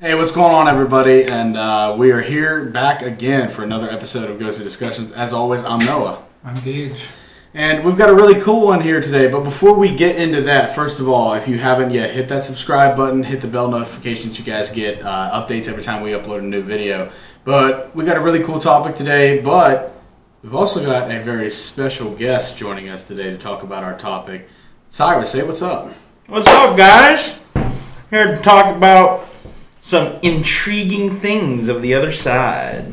Hey, what's going on, everybody? And we are here back again for another episode of Go-To Discussions. As always, I'm Noah. I'm Gage. And we've got a really cool one here today. But before we get into that, first of all, if you haven't yet, hit that subscribe button, hit the bell notifications. You guys get updates every time we upload a new video. But we got a really cool topic today, but we've also got a very special guest joining us today to talk about our topic. Cyrus, say what's up. What's up, guys? Here to talk about some intriguing things of the other side.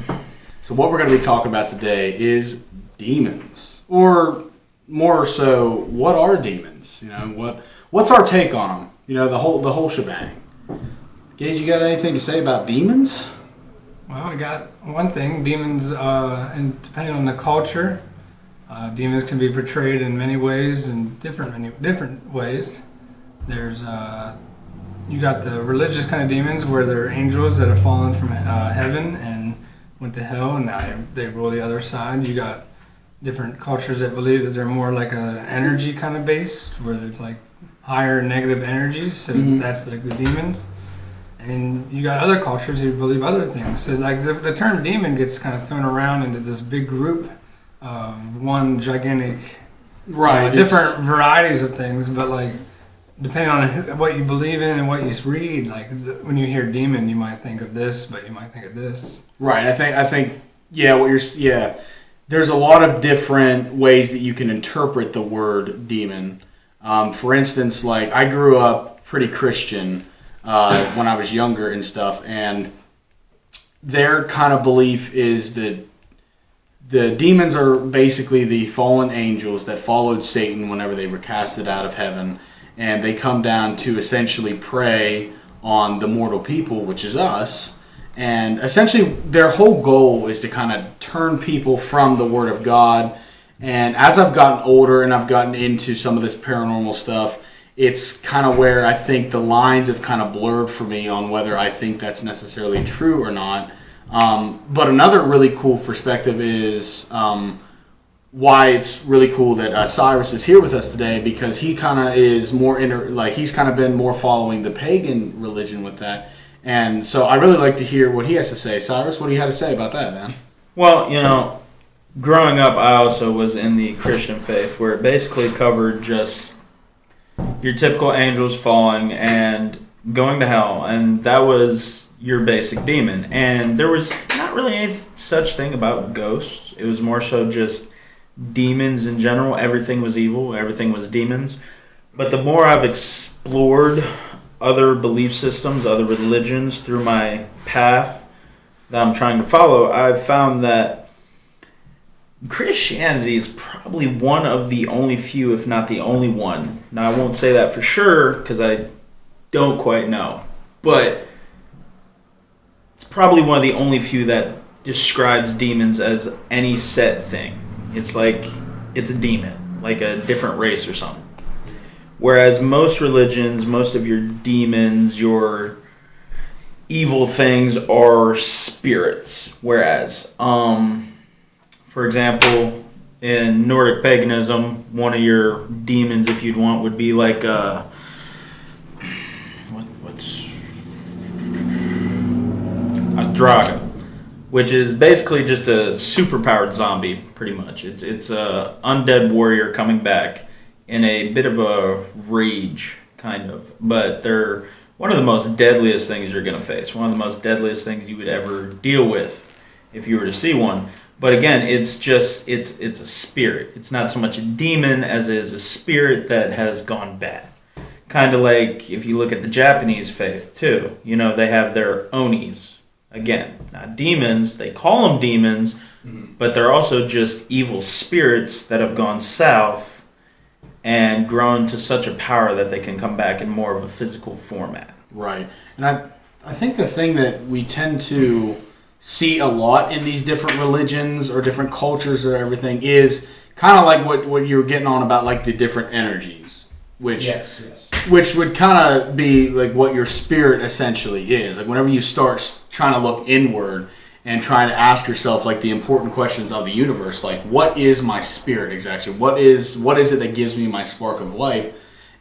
So what we're going to be talking about today is demons, or more so, what are demons? You know, what's our take on them? You know, the whole shebang. Gage, you got anything to say about demons? Well, I got one thing. Demons, and depending on the culture, demons can be portrayed in many ways, in different ways. There's you got the religious kind of demons where they're angels that have fallen from heaven and went to hell, and now they rule the other side. You got different cultures that believe that they're more like an energy kind of based, where there's like higher negative energies, so that's like the demons. And you got other cultures who believe other things. So like the term demon gets kind of thrown around into this big group of one gigantic, different varieties of things, but like depending on what you believe in and what you read, like when you hear demon, you might think of this, but you might think of this. Right. I think there's a lot of different ways that you can interpret the word demon. For instance, like I grew up pretty Christian when I was younger and stuff, and their kind of belief is that the demons are basically the fallen angels that followed Satan whenever they were casted out of heaven, and they come down to essentially prey on the mortal people, which is us. And essentially their whole goal is to kind of turn people from the Word of God. And as I've gotten older and I've gotten into some of this paranormal stuff, it's kind of where I think the lines have kind of blurred for me on whether I think that's necessarily true or not. But another really cool perspective is why it's really cool that Cyrus is here with us today, because he kind of is more he's kind of been more following the pagan religion with that. And so I really like to hear what he has to say. Cyrus, what do you have to say about that, man? Well, you know, growing up, I also was in the Christian faith, where it basically covered just your typical angels falling and going to hell, and that was your basic demon. And there was not really any such thing about ghosts. It was more so just demons in general. Everything was evil. Everything was demons. But the more I've explored other belief systems, other religions through my path that I'm trying to follow, I've found that Christianity is probably one of the only few, if not the only one. Now, I won't say that for sure because I don't quite know, but it's probably one of the only few that describes demons as any set thing. It's like it's a demon, like a different race or something. Whereas most religions, most of your demons, your evil things are spirits. Whereas, for example, in Nordic paganism, one of your demons, if you'd want, would be like a draga, which is basically just a superpowered zombie, pretty much. It's a undead warrior coming back in a bit of a rage, kind of. But they're one of the most deadliest things you're going to face. One of the most deadliest things you would ever deal with if you were to see one. But again, it's a spirit. It's not so much a demon as it is a spirit that has gone bad. Kind of like if you look at the Japanese faith, too. You know, they have their onis. Again, not demons. They call them demons, but they're also just evil spirits that have gone south and grown to such a power that they can come back in more of a physical format. Right. And I think the thing that we tend to see a lot in these different religions or different cultures or everything is kind of like what you were getting on about, like the different energies, which would kind of be like what your spirit essentially is. Like whenever you start trying to look inward and trying to ask yourself like the important questions of the universe, like what is my spirit exactly? What is it that gives me my spark of life?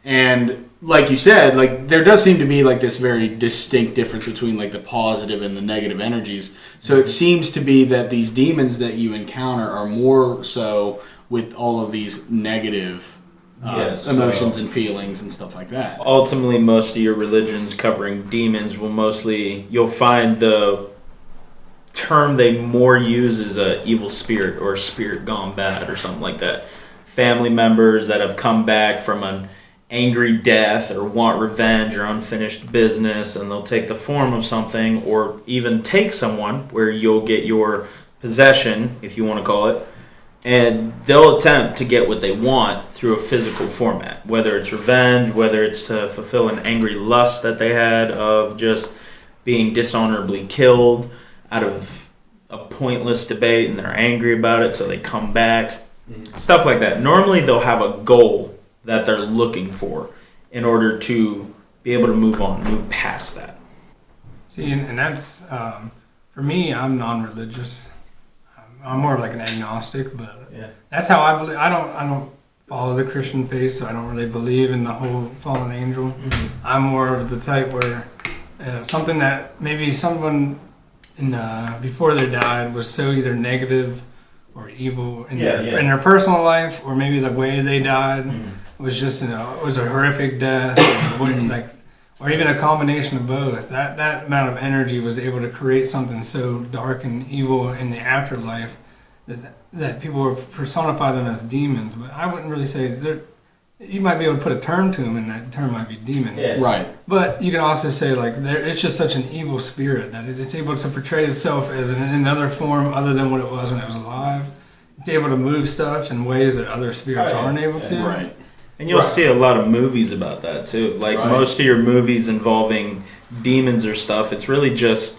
And like you said, like there does seem to be like this very distinct difference between like the positive and the negative energies. So it seems to be that these demons that you encounter are more so with all of these negative emotions and feelings and stuff like that. Ultimately, most of your religions covering demons will mostly, you'll find the term they more use is a evil spirit or spirit gone bad or something like that. Family members that have come back from an angry death or want revenge or unfinished business, and they'll take the form of something or even take someone where you'll get your possession, if you want to call it, and they'll attempt to get what they want through a physical format, whether it's revenge, whether it's to fulfill an angry lust that they had of just being dishonorably killed out of a pointless debate and they're angry about it, so they come back. Stuff like that. Normally they'll have a goal that they're looking for in order to be able to move on, move past that. See, and that's, for me, I'm non-religious. I'm more of like an agnostic, but that's how I believe. I don't follow the Christian faith, so I don't really believe in the whole fallen angel. Mm-hmm. I'm more of the type where something that maybe someone before they died was so either negative or evil in their personal life, or maybe the way they died was just, it was a horrific death, or even a combination of both. That amount of energy was able to create something so dark and evil in the afterlife that people would personify them as demons. But I wouldn't really say you might be able to put a term to them, and that term might be demon. Yeah. Right. But you can also say like it's just such an evil spirit that it's able to portray itself as in another form other than what it was when it was alive. It's able to move stuff in ways that other spirits aren't able to. Right. And you'll see a lot of movies about that too. Like most of your movies involving demons or stuff, it's really just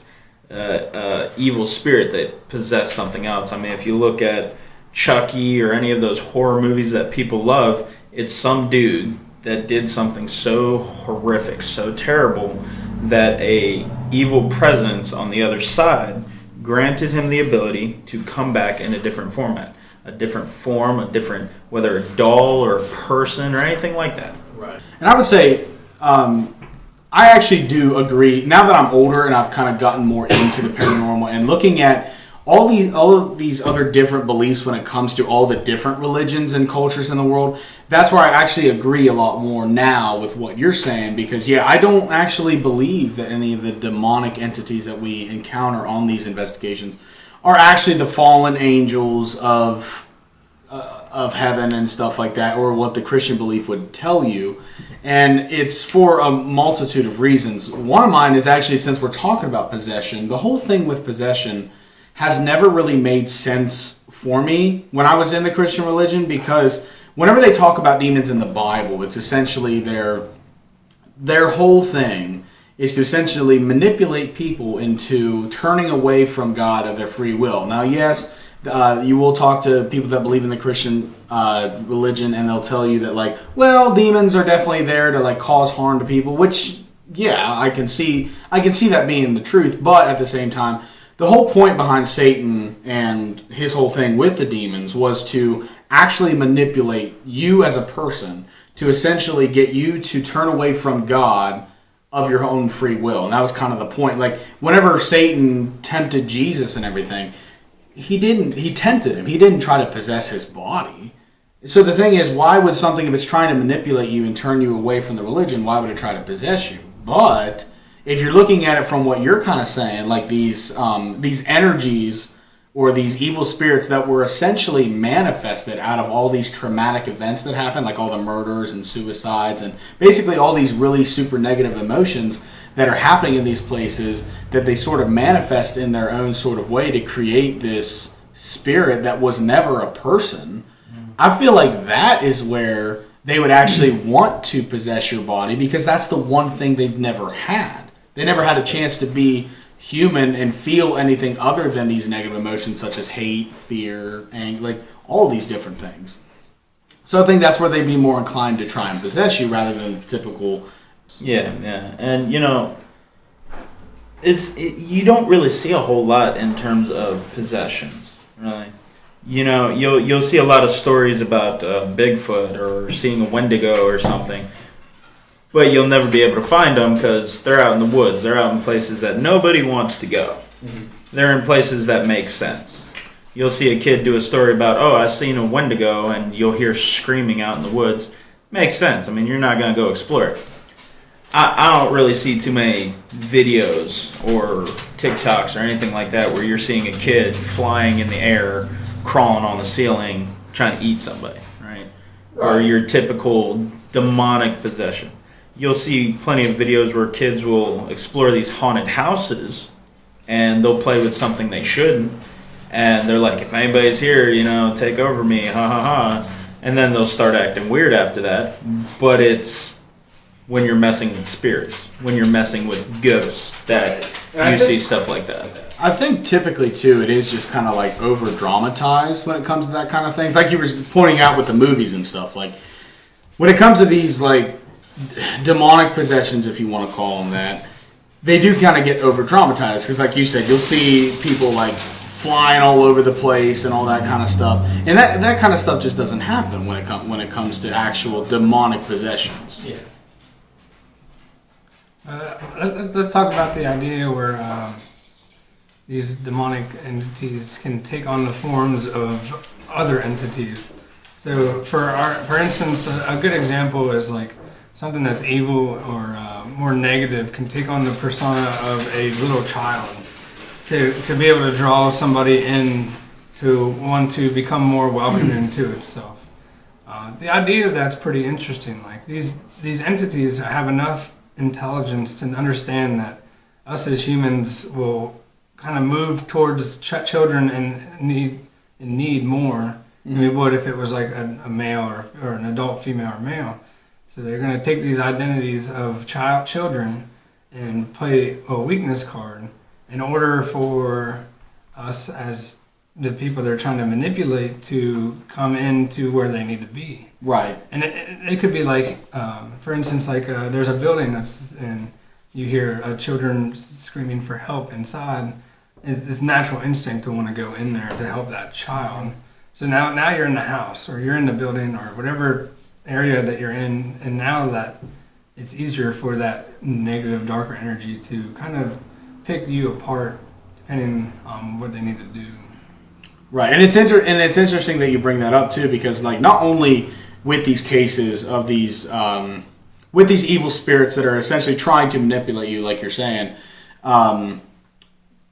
evil spirit that possessed something else. I mean, if you look at Chucky or any of those horror movies that people love, it's some dude that did something so horrific, so terrible, that a evil presence on the other side granted him the ability to come back in a different format, a different form, a different, whether a doll or a person or anything like that. Right. And I would say, I actually do agree. Now that I'm older and I've kind of gotten more into the paranormal and looking at all of these other different beliefs when it comes to all the different religions and cultures in the world, that's where I actually agree a lot more now with what you're saying, because I don't actually believe that any of the demonic entities that we encounter on these investigations are actually the fallen angels of heaven and stuff like that, or what the Christian belief would tell you. And it's for a multitude of reasons. One of mine is actually, since we're talking about possession, the whole thing with possession has never really made sense for me when I was in the Christian religion, because whenever they talk about demons in the Bible, it's essentially their whole thing is to essentially manipulate people into turning away from God of their free will. Now, yes, you will talk to people that believe in the Christian religion, and they'll tell you that, like, well, demons are definitely there to like cause harm to people, which, I can see that being the truth, but at the same time, the whole point behind Satan and his whole thing with the demons was to actually manipulate you as a person to essentially get you to turn away from God of your own free will. And that was kind of the point. Like, whenever Satan tempted Jesus and everything, he tempted him. He didn't try to possess his body. So the thing is, why would something, if it's trying to manipulate you and turn you away from the religion, why would it try to possess you? But if you're looking at it from what you're kind of saying, like these energies or these evil spirits that were essentially manifested out of all these traumatic events that happened, like all the murders and suicides and basically all these really super negative emotions that are happening in these places, that they sort of manifest in their own sort of way to create this spirit that was never a person. I feel like that is where they would actually want to possess your body, because that's the one thing they've never had. They never had a chance to be human and feel anything other than these negative emotions such as hate, fear, anger, like all these different things. So I think that's where they'd be more inclined to try and possess you rather than typical. And you don't really see a whole lot in terms of possessions, really. You'll see a lot of stories about Bigfoot or seeing a Wendigo or something, but you'll never be able to find them because they're out in the woods. They're out in places that nobody wants to go. Mm-hmm. They're in places that make sense. You'll see a kid do a story about, oh, I seen a Wendigo, and you'll hear screaming out in the woods. Makes sense. I mean, you're not going to go explore it. I don't really see too many videos or TikToks or anything like that where you're seeing a kid flying in the air, crawling on the ceiling, trying to eat somebody, right? Or your typical demonic possession. You'll see plenty of videos where kids will explore these haunted houses and they'll play with something they shouldn't. And they're like, if anybody's here, take over me, ha ha ha. And then they'll start acting weird after that. But it's when you're messing with spirits, when you're messing with ghosts, that you see stuff like that. I think typically, too, it is just kind of like over-dramatized when it comes to that kind of thing. Like you were pointing out with the movies and stuff. Like, when it comes to these, like, demonic possessions, if you want to call them that, they do kind of get over-dramatized. Because, like you said, you'll see people, like, flying all over the place and all that kind of stuff. And that kind of stuff just doesn't happen when it comes to actual demonic possessions. Yeah. Let's talk about the idea where these demonic entities can take on the forms of other entities. So, for instance, a good example is like something that's evil or more negative can take on the persona of a little child to be able to draw somebody in to want to become more welcomed into itself. The idea of that's pretty interesting. Like these entities have enough intelligence to understand that us as humans will kind of move towards children and need more than we would if it was like a male or an adult female or male. So they're going to take these identities of children and play a weakness card in order for us as the people they're trying to manipulate to come into where they need to be. Right. And it could be like, for instance, like there's a building and you hear children screaming for help inside. It's natural instinct to want to go in there to help that child. So now you're in the house or you're in the building or whatever area that you're in, and now that it's easier for that negative, darker energy to kind of pick you apart depending on what they need to do. Right, and it's interesting that you bring that up too, because like not only with these cases of these with these evil spirits that are essentially trying to manipulate you, like you're saying,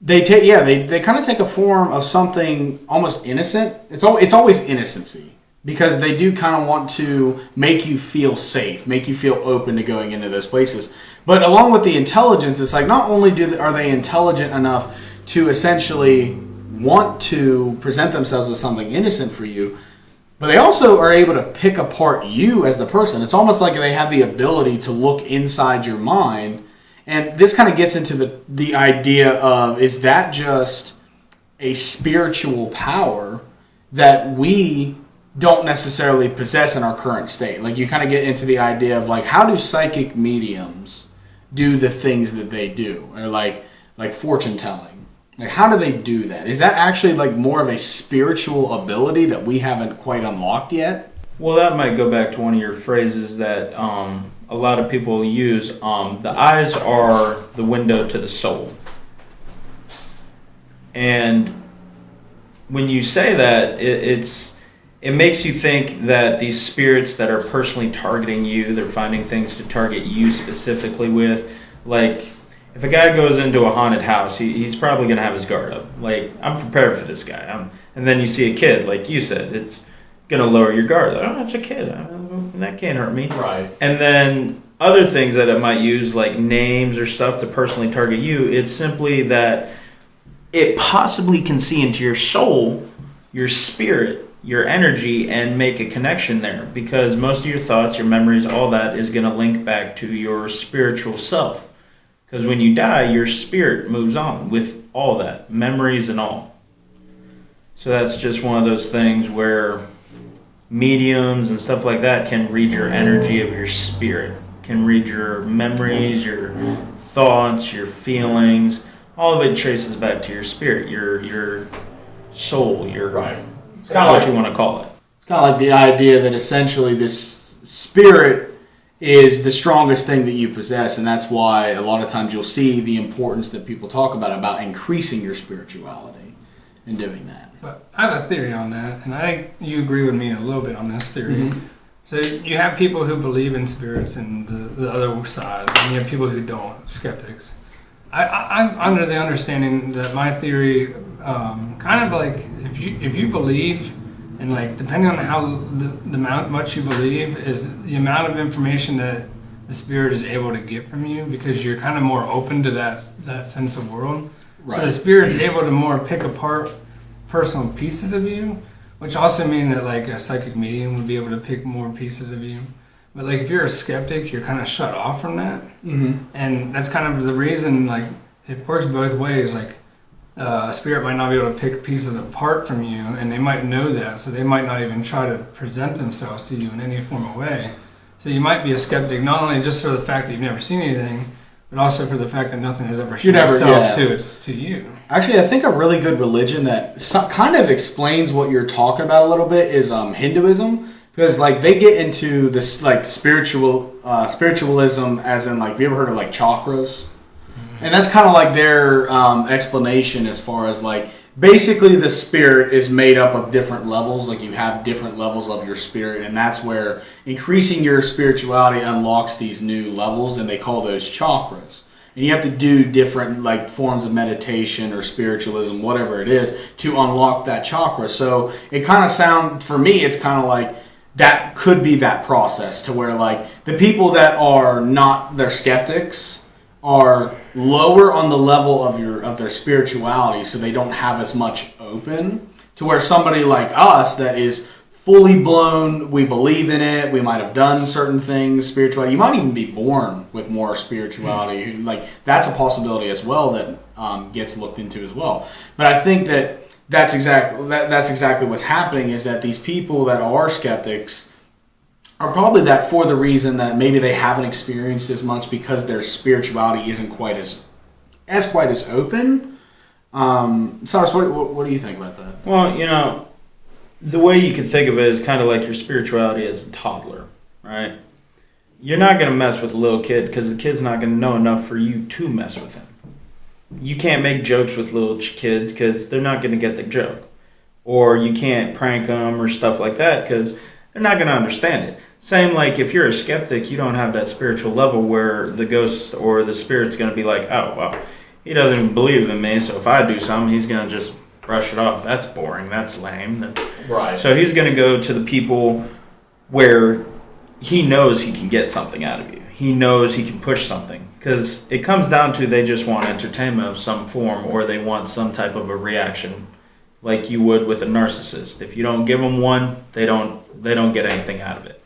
they kind of take a form of something almost innocent. It's always innocency, because they do kind of want to make you feel safe, make you feel open to going into those places. But along with the intelligence, it's like not only are they intelligent enough to essentially want to present themselves as something innocent for you, but they also are able to pick apart you as the person. It's almost like they have the ability to look inside your mind. And this kind of gets into the idea of, is that just a spiritual power that we don't necessarily possess in our current state? Like you kind of get into the idea of like, how do psychic mediums do the things that they do? Or like fortune telling. Like, how do they do that? Is that actually like more of a spiritual ability that we haven't quite unlocked yet? Well, that might go back to one of your phrases that a lot of people use. The eyes are the window to the soul. And when you say that, it makes you think that these spirits that are personally targeting you, they're finding things to target you specifically with. Like, if a guy goes into a haunted house, he's probably going to have his guard up. Like, I'm prepared for this guy. And then you see a kid, like you said, it's going to lower your guard. Like, oh, it's a kid. That can't hurt me. Right. And then other things that it might use, like names or stuff to personally target you, it's simply that it possibly can see into your soul, your spirit, your energy, and make a connection there. Because most of your thoughts, your memories, all that is going to link back to your spiritual self. Because when you die, your spirit moves on with all that, memories and all. So that's just one of those things where mediums and stuff like that can read your energy of your spirit, can read your memories, your thoughts, your feelings. All of it traces back to your spirit, your soul, your right. It's kind of what you want to call it. It's kind of like the idea that essentially this spirit is the strongest thing that you possess, and that's why a lot of times you'll see the importance that people talk about increasing your spirituality and doing that. But I have a theory on that, and I think you agree with me a little bit on this theory. Mm-hmm. So you have people who believe in spirits and the other side, and you have people who don't, skeptics. I'm under the understanding that my theory, kind of like if you believe, and like depending on how the amount much you believe is the amount of information that the spirit is able to get from you, because you're kind of more open to that sense of world. Right. So the spirit's able to more pick apart personal pieces of you, which also means that like a psychic medium would be able to pick more pieces of you. But like if you're a skeptic, you're kind of shut off from that. Mm-hmm. And that's kind of the reason, like it works both ways. Like a spirit might not be able to pick pieces apart from you, and they might know that, so they might not even try to present themselves to you in any form of way. So you might be a skeptic not only just for the fact that you've never seen anything, but also for the fact that nothing has ever shown itself to you. Actually, I think a really good religion that kind of explains what you're talking about a little bit is Hinduism, because like they get into this like spiritualism, as in like, have you ever heard of like chakras? Mm-hmm. And that's kind of like their explanation as far as like basically the spirit is made up of different levels. Like you have different levels of your spirit, and that's where increasing your spirituality unlocks these new levels, and they call those chakras. And you have to do different like forms of meditation or spiritualism, whatever it is, to unlock that chakra. So it kind of sounds, for me, it's kind of like that could be that process to where like the people that are not, they're skeptics, are lower on the level of their spirituality, so they don't have as much open, to where somebody like us that is fully blown, we believe in it, we might have done certain things, spirituality, you might even be born with more spirituality, like that's a possibility as well that gets looked into as well. But I think that's exactly what's happening, is that these people that are skeptics are probably that for the reason that maybe they haven't experienced as much, because their spirituality isn't quite as open. Cyrus, what do you think about that? Well, you know, the way you could think of it is kind of like your spirituality as a toddler, right? You're not going to mess with a little kid because the kid's not going to know enough for you to mess with him. You can't make jokes with little kids because they're not going to get the joke. Or you can't prank them or stuff like that because they're not going to understand it. Same like if you're a skeptic, you don't have that spiritual level where the ghost or the spirit's going to be like, oh, well, he doesn't even believe in me, so if I do something, he's going to just brush it off. That's boring. That's lame. Right. So he's going to go to the people where he knows he can get something out of you. He knows he can push something. Because it comes down to they just want entertainment of some form, or they want some type of a reaction like you would with a narcissist. If you don't give them one, they don't get anything out of it.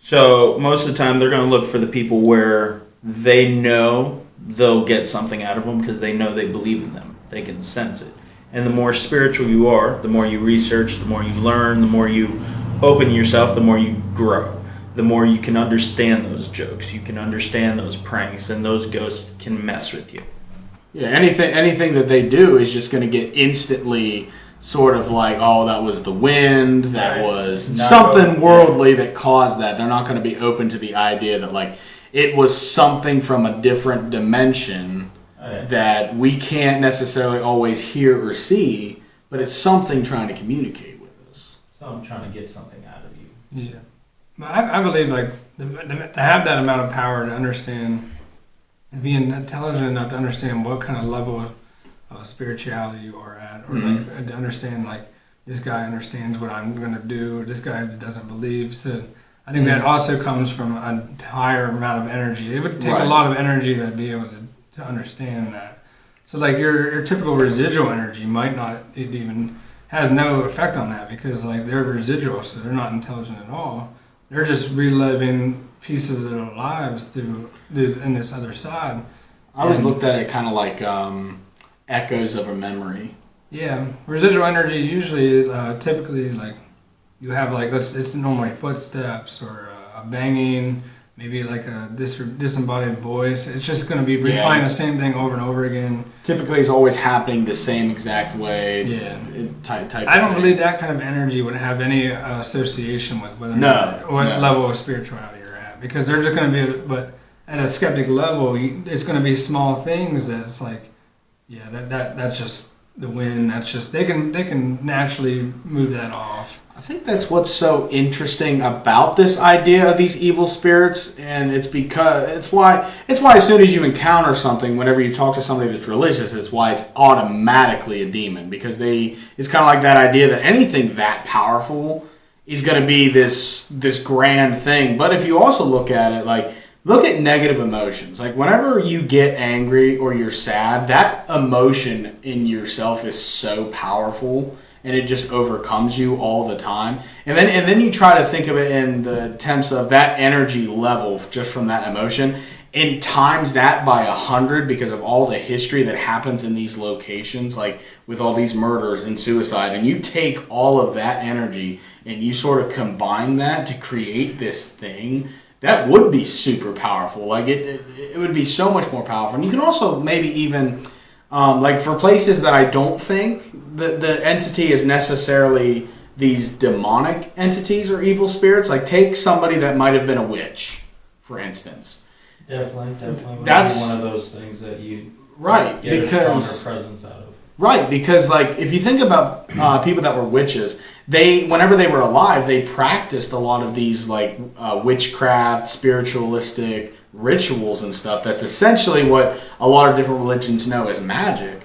So most of the time they're going to look for the people where they know they'll get something out of them because they know they believe in them. They can sense it. And the more spiritual you are, the more you research, the more you learn, the more you open yourself, the more you grow. The more you can understand those jokes, you can understand those pranks, and those ghosts can mess with you. Yeah, anything that they do is just going to get instantly sort of like, oh, that was the wind, that was something worldly that caused that. They're not going to be open to the idea that like it was something from a different dimension that we can't necessarily always hear or see, but it's something trying to communicate with us. Something trying to get something out of you. Yeah. I believe like to have that amount of power to understand and being intelligent enough to understand what kind of level of spirituality you are at, or like to understand like this guy understands what I'm going to do, or this guy doesn't believe. So I think that also comes from a higher amount of energy. It would take a lot of energy to be able to understand that. So like your typical residual energy might not, it even has no effect on that, because like they're residual, so they're not intelligent at all. They're just reliving pieces of their lives through in this other side. I always looked at it kind of like echoes of a memory. Yeah, residual energy usually, typically, like you have like it's normally footsteps or a banging, maybe like a disembodied voice. It's just going to be replaying the same thing over and over again. Typically, it's always happening the same exact way. Yeah, type. I don't believe that kind of energy would have any association with whether or not, what level of spirituality you're at. because there's going to be, but at a skeptic level, it's going to be small things that it's like, yeah, that's just the wind. That's just they can naturally move that off. I think that's what's so interesting about this idea of these evil spirits, and it's why as soon as you encounter something, whenever you talk to somebody that's religious, it's why it's automatically a demon, because it's kind of like that idea that anything that powerful is going to be this grand thing. But if you also look at it, like, look at negative emotions. Like, whenever you get angry or you're sad, that emotion in yourself is so powerful, and it just overcomes you all the time. And then you try to think of it in the terms of that energy level just from that emotion, and times that by 100 because of all the history that happens in these locations, like with all these murders and suicide. And you take all of that energy and you sort of combine that to create this thing that would be super powerful. Like it would be so much more powerful. And you can also maybe even like for places that I don't think the entity is necessarily these demonic entities or evil spirits. Like, take somebody that might have been a witch, for instance. Definitely. That's one of those things that you get a stronger presence out of. Right, because like if you think about people that were witches, whenever they were alive, they practiced a lot of these like witchcraft, spiritualistic rituals and stuff. That's essentially what a lot of different religions know as magic.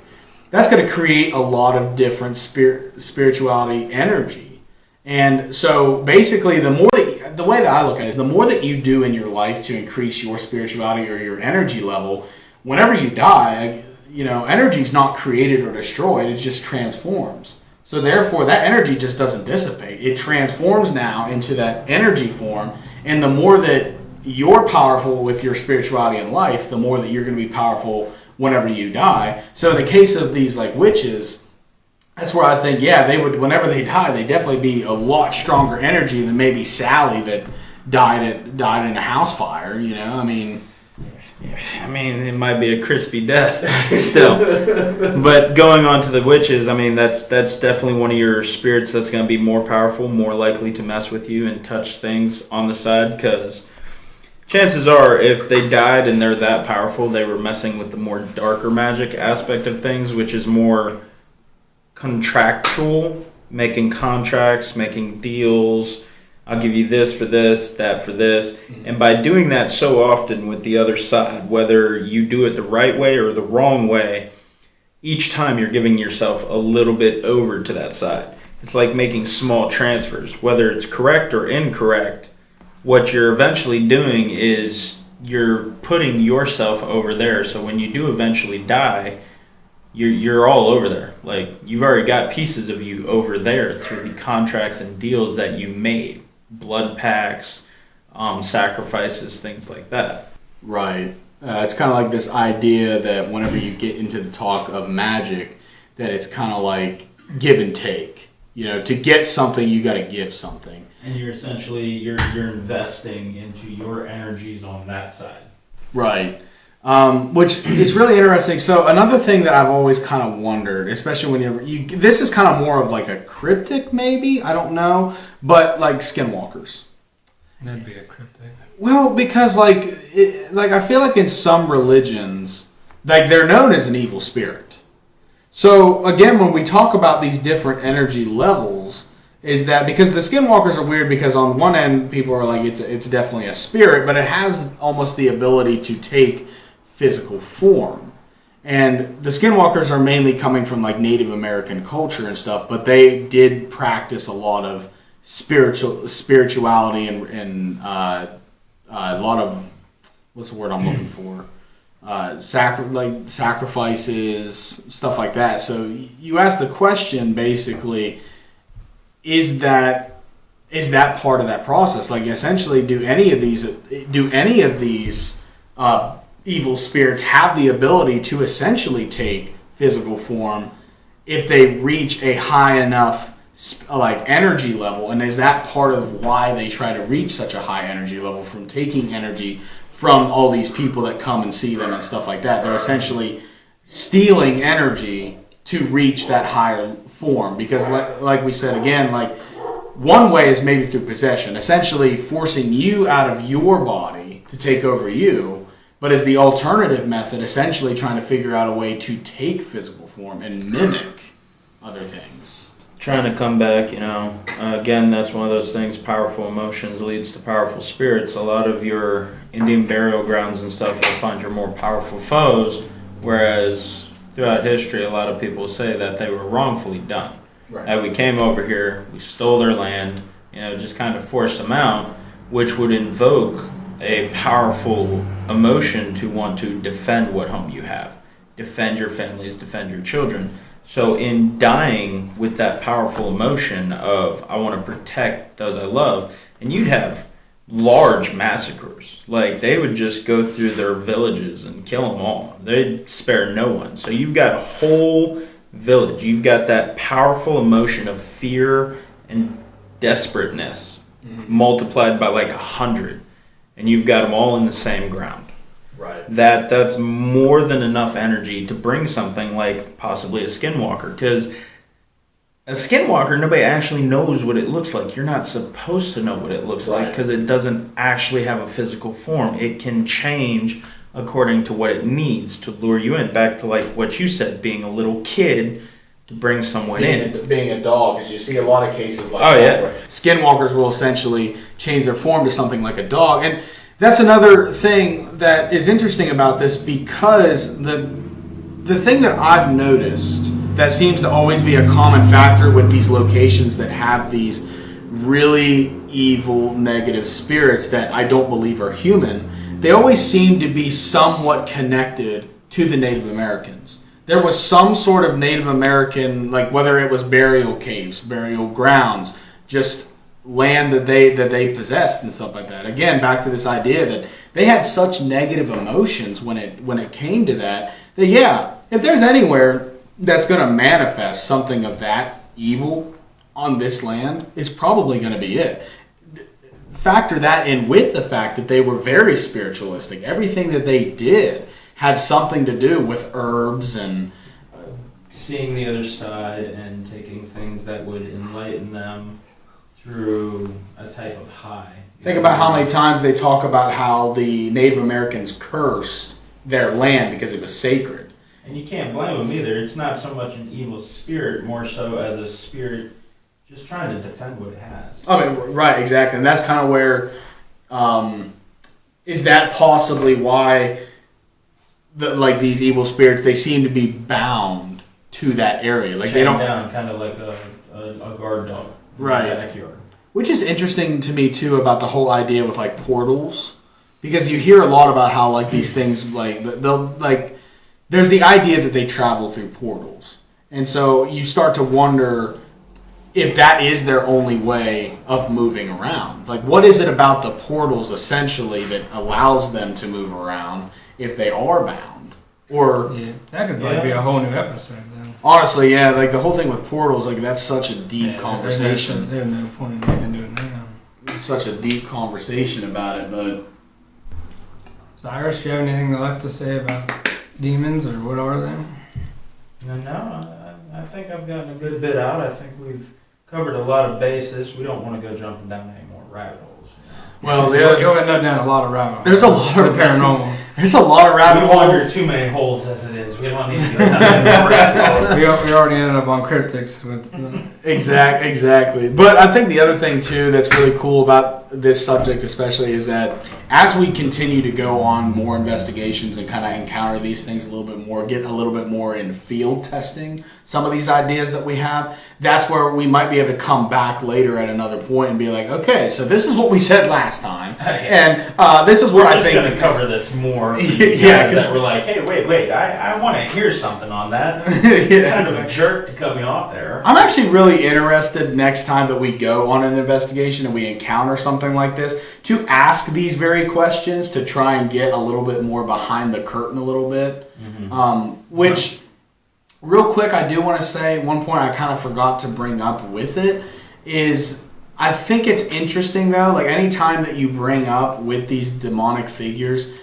That's going to create a lot of different spirituality energy. And so basically the way that I look at it is the more that you do in your life to increase your spirituality or your energy level, whenever you die, energy is not created or destroyed, it just transforms. So therefore that energy just doesn't dissipate. It transforms now into that energy form, and the more that you're powerful with your spirituality in life, the more that you're going to be powerful whenever you die. So in the case of these like witches, that's where I think, they would, whenever they die, they'd definitely be a lot stronger energy than maybe Sally that died in a house fire, I mean, it might be a crispy death still. But going on to the witches, that's definitely one of your spirits that's going to be more powerful, more likely to mess with you and touch things on the side, because chances are, if they died and they're that powerful, they were messing with the more darker magic aspect of things, which is more contractual, making contracts, making deals. I'll give you this for this, that for this. Mm-hmm. And by doing that so often with the other side, whether you do it the right way or the wrong way, each time you're giving yourself a little bit over to that side. It's like making small transfers. Whether it's correct or incorrect, what you're eventually doing is you're putting yourself over there. So when you do eventually die, you're all over there. Like, you've already got pieces of you over there through the contracts and deals that you made. Blood pacts, sacrifices, things like that. Right. It's kind of like this idea that whenever you get into the talk of magic, that it's kind of like give and take. To get something, you got to give something. And you're essentially, you're investing into your energies on that side. Right. Which is really interesting. So another thing that I've always kind of wondered, especially when this is kind of more of like a cryptic, maybe, I don't know, but like skinwalkers. That'd be a cryptic. Well, because I feel like in some religions, like they're known as an evil spirit. So again, when we talk about these different energy levels, is that because the skinwalkers are weird, because on one end people are like it's definitely a spirit, but it has almost the ability to take physical form. And the skinwalkers are mainly coming from like Native American culture and stuff, but they did practice a lot of spirituality and a lot of, what's the word I'm looking for? Sacrifices, stuff like that. So you ask the question, basically, is that part of that process? Like, essentially, do any of these evil spirits have the ability to essentially take physical form if they reach a high enough energy level? And is that part of why they try to reach such a high energy level, from taking energy from all these people that come and see them and stuff like that? They're essentially stealing energy to reach that higher form, because like we said again, like one way is maybe through possession, essentially forcing you out of your body to take over you, but as the alternative method, essentially trying to figure out a way to take physical form and mimic other things. Trying to come back, again, that's one of those things, powerful emotions leads to powerful spirits. A lot of your Indian burial grounds and stuff, you'll find your more powerful foes, whereas throughout history, a lot of people say that they were wrongfully done. Right. That we came over here, we stole their land, just kind of forced them out, which would invoke a powerful emotion to want to defend what home you have, defend your families, defend your children. So in dying with that powerful emotion of, I want to protect those I love, and you'd have large massacres. Like, they would just go through their villages and kill them all. They'd spare no one. So you've got a whole village. You've got that powerful emotion of fear and desperateness multiplied by like 100. And you've got them all in the same ground. Right. That's more than enough energy to bring something like possibly a skinwalker, because a skinwalker, nobody actually knows what it looks like. You're not supposed to know what it looks like because it doesn't actually have a physical form. It can change according to what it needs to lure you in. Back to like what you said, being a little kid to bring someone in. Being a dog, because you see a lot of cases like that. Where skinwalkers will essentially change their form to something like a dog. And that's another thing that is interesting about this, because the thing that I've noticed that seems to always be a common factor with these locations that have these really evil, negative spirits that I don't believe are human, they always seem to be somewhat connected to the Native Americans. There was some sort of Native American, like whether it was burial caves, burial grounds, just land that they possessed and stuff like that. Again, back to this idea that they had such negative emotions when it came to that if there's anywhere that's going to manifest something of that evil on this land, it's probably going to be it. Factor that in with the fact that they were very spiritualistic. Everything that they did had something to do with herbs and seeing the other side and taking things that would enlighten them through a type of high. Think about how many times they talk about how the Native Americans cursed their land because it was sacred. And you can't blame them either. It's not so much an evil spirit, more so as a spirit just trying to defend what it has. I mean, right, exactly. And that's kind of where, is that possibly why these evil spirits, they seem to be bound to that area. Like, they don't down, kind of like a guard dog. Right. In the backyard. Which is interesting to me too about the whole idea with like portals, because you hear a lot about how like these things there's the idea that they travel through portals, and so you start to wonder if that is their only way of moving around. Like, what is it about the portals essentially that allows them to move around if they are bound? Or that could probably be a whole new episode then. Honestly, like the whole thing with portals, like that's such a deep conversation. There's no point in getting into it now. It's such a deep conversation about it, but Cyrus, do you have anything left to say about demons, or what are they? No, I think I've gotten a good bit out. I think we've covered a lot of bases. We don't want to go jumping down any more rabbit holes. Well, you'll end up down a lot of rabbit holes. There's a lot of paranormal. There's a lot of rabbit holes. We don't wander too many holes as it is. We don't need to go down any more rabbit holes. We already ended up on cryptics with. Exactly. But I think the other thing too that's really cool about this subject, especially, is that as we continue to go on more investigations and kind of encounter these things a little bit more, get a little bit more in field testing some of these ideas that we have, that's where we might be able to come back later at another point and be like, okay, so this is what we said last time, and this is what I think. We're just going to cover this more. For you guys that we're like, hey, wait, I want to hear something on that. Kind of a jerk to cut me off there. I'm actually really interested next time that we go on an investigation and we encounter something like this to ask these very questions, to try and get a little bit more behind the curtain a little bit. Which, real quick, I do want to say one point I kind of forgot to bring up with it is I think it's interesting though, like any time that you bring up with these demonic figures,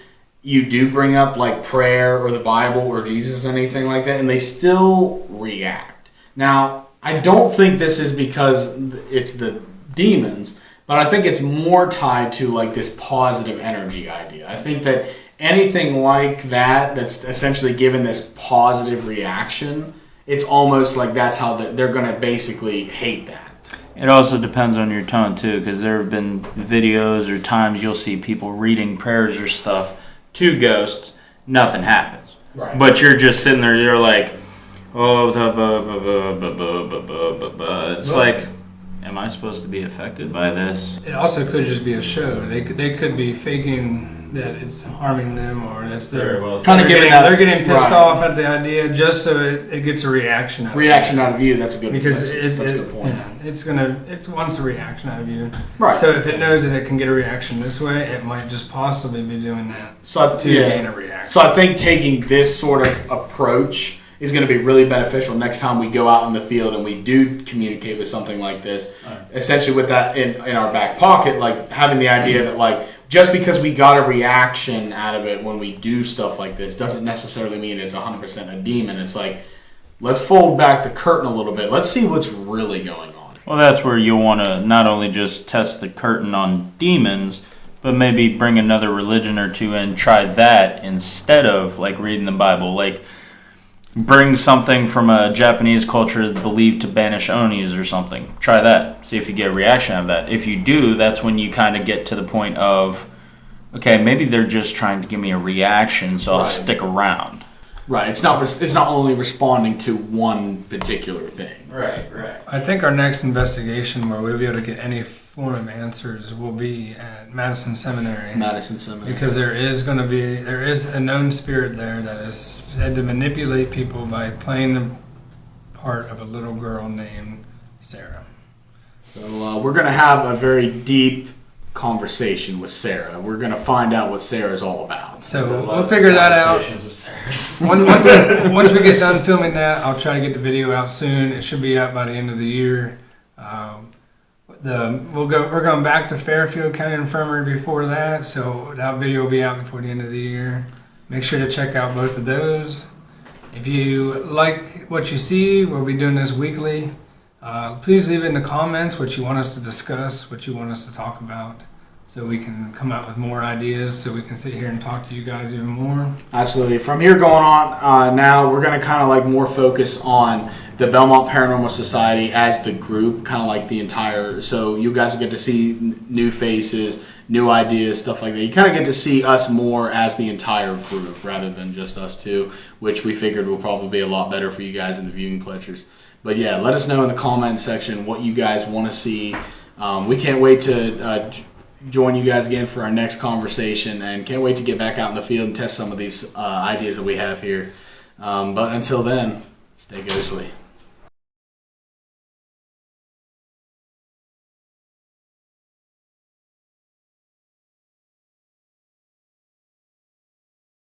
you do bring up like prayer or the Bible or Jesus or anything like that, and they still react. Now, I don't think this is because it's the demons, but I think it's more tied to like this positive energy idea. I think that anything like that that's essentially given this positive reaction, it's almost like that's how they're going to basically hate that. It also depends on your tone too, because there have been videos or times you'll see people reading prayers or stuff to ghosts, nothing happens. Right. But you're just sitting there, you're like, oh, it's like, am I supposed to be affected by this? It also could just be a show. They could be faking that it's harming them, or that's Very well. Kind of they're getting pissed right. off at the idea just so it gets a reaction. Reaction out of you. That's a good. Because that's a good point. Yeah, it wants a reaction out of you. Right. So if it knows that it can get a reaction this way, it might just possibly be doing that to gain a reaction. So I think taking this sort of approach is going to be really beneficial next time we go out in the field and we do communicate with something like this. Right. Essentially with that in our back pocket, like having the idea that like just because we got a reaction out of it when we do stuff like this doesn't necessarily mean it's 100% a demon. It's like, let's fold back the curtain a little bit. Let's see what's really going on. Well, that's where you'll want to not only just test the curtain on demons, but maybe bring another religion or two and try that instead of like reading the Bible. Like bring something from a Japanese culture believed to banish Onis or something. Try that. See if you get a reaction out of that. If you do, that's when you kind of get to the point of, okay, maybe they're just trying to give me a reaction, so I'll stick around. Right. It's not only responding to one particular thing. Right. I think our next investigation where we'll be able to get any form of answers will be at Madison Seminary. Because there is a known spirit there that is said to manipulate people by playing the part of a little girl named Sarah. So we're going to have a very deep conversation with Sarah. We're going to find out what Sarah's all about. So we'll figure that out. Once we get done filming that, I'll try to get the video out soon. It should be out by the end of the year. We're going back to Fairfield County Infirmary before that, so that video will be out before the end of the year. Make sure to check out both of those. If you like what you see, we'll be doing this weekly. Please leave it in the comments what you want us to discuss, what you want us to talk about, so we can come out with more ideas, so we can sit here and talk to you guys even more. Absolutely. From here going on, now we're going to kind of like more focus on the Belmont Paranormal Society as the group, kind of like the entire, so you guys will get to see new faces, new ideas, stuff like that. You kind of get to see us more as the entire group rather than just us two, which we figured will probably be a lot better for you guys in the viewing pleasures. But yeah, let us know in the comment section what you guys want to see. We can't wait to join you guys again for our next conversation, and can't wait to get back out in the field and test some of these ideas that we have here. But until then, stay ghostly.